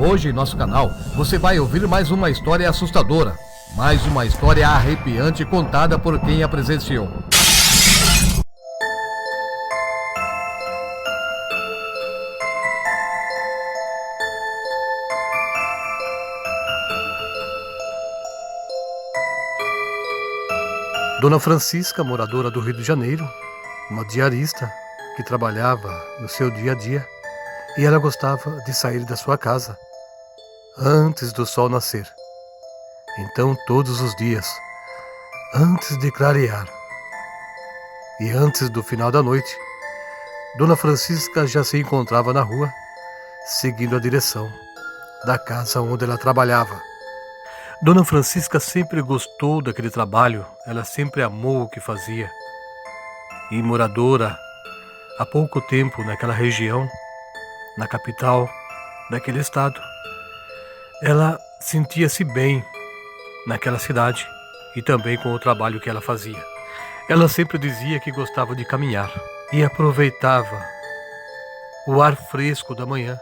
Hoje em nosso canal você vai ouvir mais uma história assustadora, mais uma história arrepiante contada por quem a presenciou. Dona Francisca, moradora do Rio de Janeiro, uma diarista que trabalhava no seu dia a dia, e ela gostava de sair da sua casa antes do sol nascer. Então, todos os dias, antes de clarear e antes do final da noite, Dona Francisca já se encontrava na rua, seguindo a direção da casa onde ela trabalhava. Dona Francisca sempre gostou daquele trabalho, ela sempre amou o que fazia. E moradora há pouco tempo naquela região, na capital daquele estado, ela sentia-se bem naquela cidade e também com o trabalho que ela fazia. Ela sempre dizia que gostava de caminhar e aproveitava o ar fresco da manhã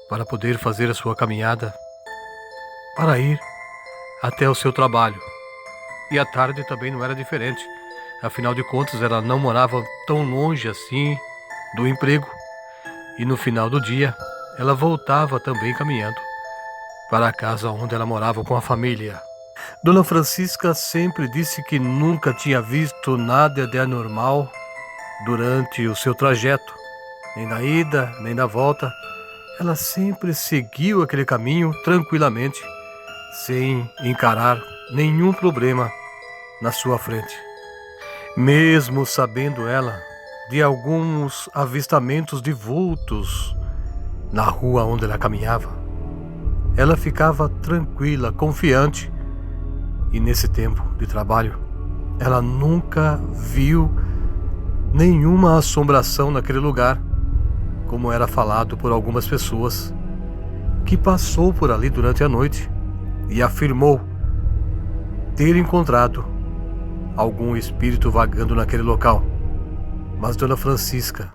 para poder fazer a sua caminhada, para ir até o seu trabalho. E à tarde também não era diferente. Afinal de contas, ela não morava tão longe assim do emprego. E no final do dia, ela voltava também caminhando para a casa onde ela morava com a família. Dona Francisca sempre disse que nunca tinha visto nada de anormal durante o seu trajeto, nem na ida, nem na volta. Ela sempre seguiu aquele caminho tranquilamente, sem encarar nenhum problema na sua frente. Mesmo sabendo ela de alguns avistamentos de vultos na rua onde ela caminhava, ela ficava tranquila, confiante, e nesse tempo de trabalho ela nunca viu nenhuma assombração naquele lugar, como era falado por algumas pessoas que passou por ali durante a noite e afirmou ter encontrado algum espírito vagando naquele local. Mas Dona Francisca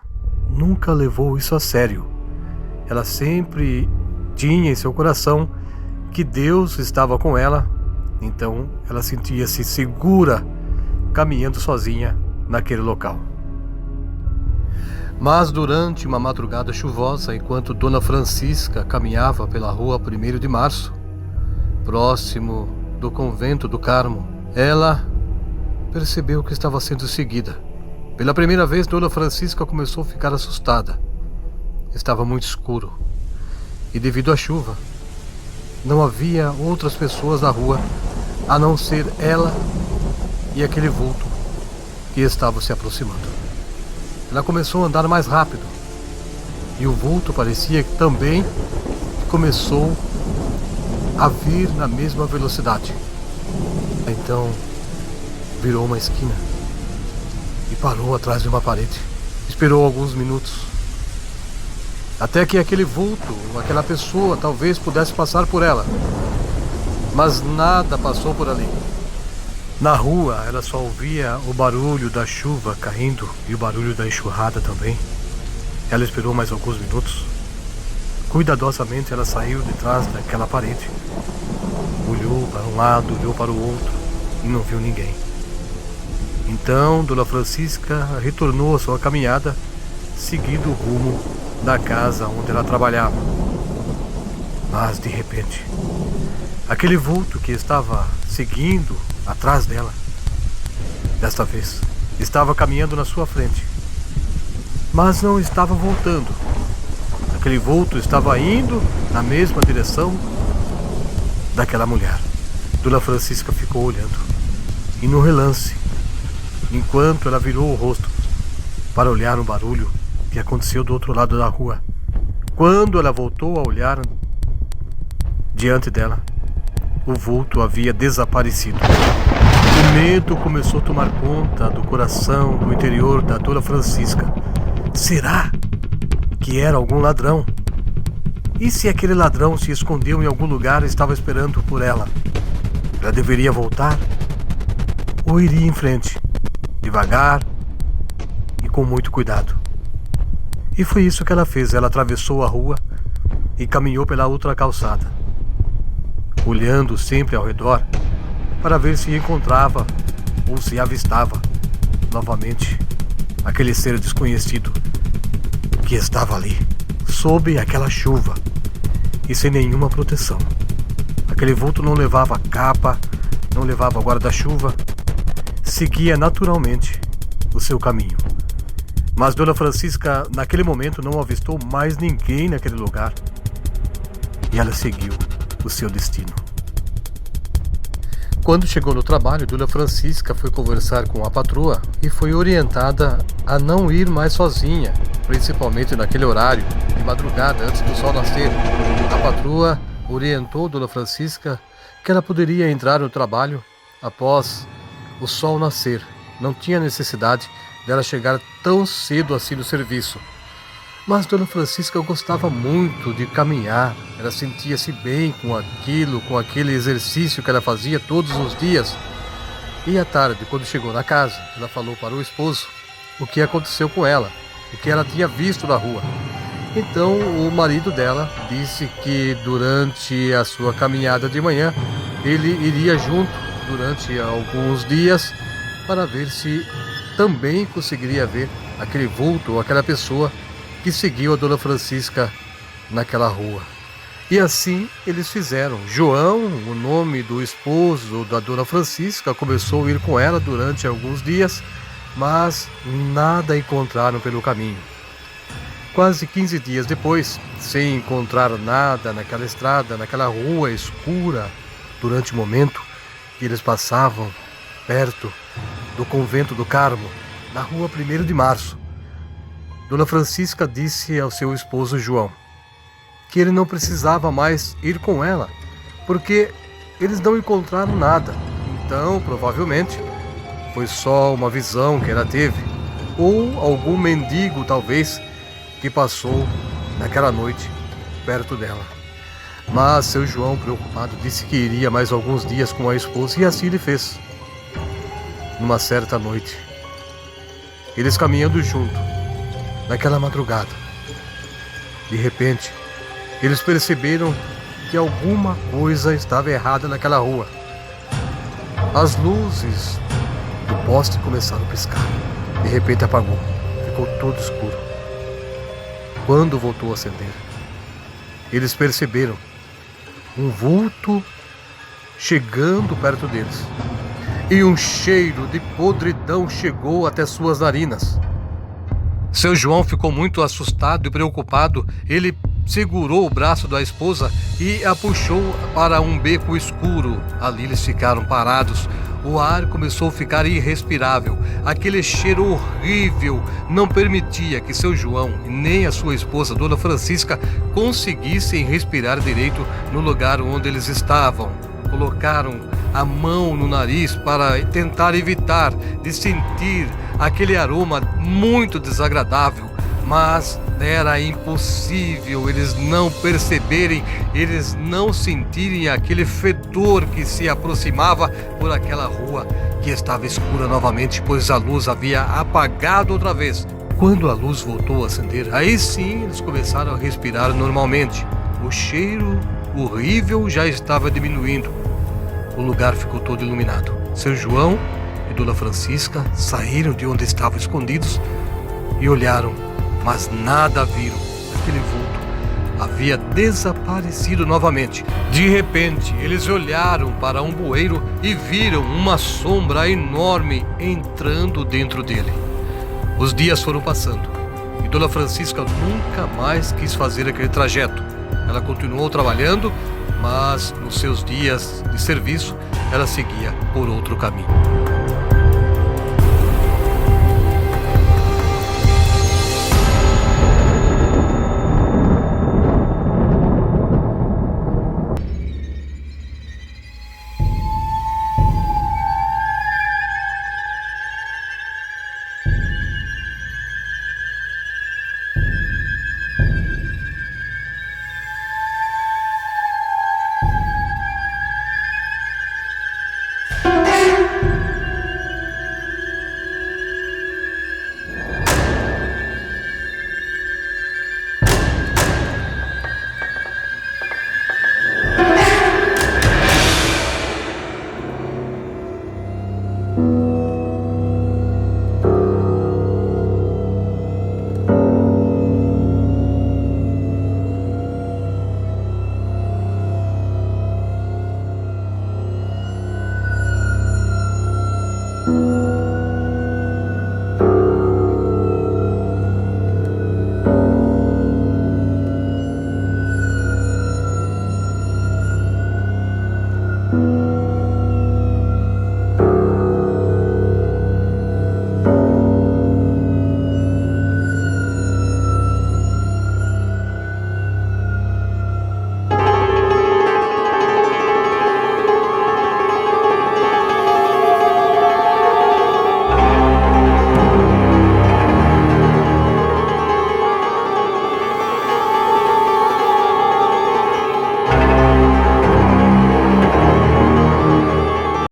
nunca levou isso a sério. Ela sempre tinha em seu coração que Deus estava com ela, então ela sentia-se segura caminhando sozinha naquele local. Mas durante uma madrugada chuvosa, enquanto Dona Francisca caminhava pela rua 1º de Março, próximo do convento do Carmo, ela percebeu que estava sendo seguida. Pela primeira vez, Dona Francisca começou a ficar assustada. Estava muito escuro e, devido à chuva, não havia outras pessoas na rua a não ser ela e aquele vulto que estava se aproximando. Ela começou a andar mais rápido e o vulto parecia que também começou a vir na mesma velocidade. Então virou uma esquina e parou atrás de uma parede. Esperou alguns minutos até que aquele vulto, aquela pessoa, talvez pudesse passar por ela, mas nada passou por ali. Na rua ela só ouvia o barulho da chuva caindo e o barulho da enxurrada também. Ela esperou mais alguns minutos. Cuidadosamente ela saiu de trás daquela parede, olhou para um lado, olhou para o outro e não viu ninguém. Então Dona Francisca retornou à sua caminhada, seguindo o rumo da casa onde ela trabalhava. Mas de repente, aquele vulto que estava seguindo atrás dela, desta vez, estava caminhando na sua frente, mas não estava voltando. Aquele vulto estava indo na mesma direção daquela mulher. Dona Francisca ficou olhando e, no relance, enquanto ela virou o rosto para olhar o barulho que aconteceu do outro lado da rua, quando ela voltou a olhar diante dela, o vulto havia desaparecido. O medo começou a tomar conta do coração, do interior da Dona Francisca. Será que era algum ladrão? E se aquele ladrão se escondeu em algum lugar e estava esperando por ela? Ela deveria voltar? Ou iria em frente, devagar e com muito cuidado? E foi isso que ela fez. Ela atravessou a rua e caminhou pela outra calçada, olhando sempre ao redor para ver se encontrava ou se avistava novamente aquele ser desconhecido que estava ali, sob aquela chuva e sem nenhuma proteção. Aquele vulto não levava capa, não levava guarda-chuva, seguia naturalmente o seu caminho. Mas Dona Francisca, naquele momento, não avistou mais ninguém naquele lugar e ela seguiu o seu destino. Quando chegou no trabalho, Dona Francisca foi conversar com a patroa e foi orientada a não ir mais sozinha, principalmente naquele horário, de madrugada, antes do sol nascer. A patroa orientou Dona Francisca que ela poderia entrar no trabalho após o sol nascer. Não tinha necessidade dela chegar tão cedo assim no serviço. Mas Dona Francisca gostava muito de caminhar. Ela sentia-se bem com aquilo, com aquele exercício que ela fazia todos os dias. E à tarde, quando chegou na casa, ela falou para o esposo o que aconteceu com ela, o que ela tinha visto na rua. Então o marido dela disse que durante a sua caminhada de manhã, ele iria junto durante alguns dias para ver se também conseguiria ver aquele vulto ou aquela pessoa que seguiu a Dona Francisca naquela rua. E assim eles fizeram. João, o nome do esposo da Dona Francisca, começou a ir com ela durante alguns dias, mas nada encontraram pelo caminho. Quase 15 dias depois, sem encontrar nada naquela estrada, naquela rua escura, durante o momento que eles passavam perto do convento do Carmo, na rua 1º de março, Dona Francisca disse ao seu esposo João que ele não precisava mais ir com ela, porque eles não encontraram nada. Então, provavelmente, foi só uma visão que ela teve, ou algum mendigo, talvez, que passou naquela noite perto dela. Mas seu João, preocupado, disse que iria mais alguns dias com a esposa, e assim ele fez. Numa certa noite, eles caminhando junto, naquela madrugada, de repente, eles perceberam que alguma coisa estava errada naquela rua. As luzes do poste começaram a piscar. De repente apagou, ficou todo escuro. Quando voltou a acender, eles perceberam um vulto chegando perto deles. E um cheiro de podridão chegou até suas narinas. Seu João ficou muito assustado e preocupado. Ele segurou o braço da esposa e a puxou para um beco escuro. Ali eles ficaram parados. O ar começou a ficar irrespirável. Aquele cheiro horrível não permitia que seu João e nem a sua esposa, Dona Francisca, conseguissem respirar direito no lugar onde eles estavam. Colocaram a mão no nariz para tentar evitar de sentir aquele aroma muito desagradável, mas era impossível eles não perceberem, eles não sentirem aquele fedor que se aproximava por aquela rua que estava escura novamente, pois a luz havia apagado outra vez. Quando a luz voltou a acender, aí sim eles começaram a respirar normalmente. O cheiro horrível já estava diminuindo. O lugar ficou todo iluminado. Seu João e Dona Francisca saíram de onde estavam escondidos e olharam, mas nada viram. Aquele vulto havia desaparecido novamente. De repente, eles olharam para um bueiro e viram uma sombra enorme entrando dentro dele. Os dias foram passando e Dona Francisca nunca mais quis fazer aquele trajeto. Ela continuou trabalhando, mas nos seus dias de serviço ela seguia por outro caminho.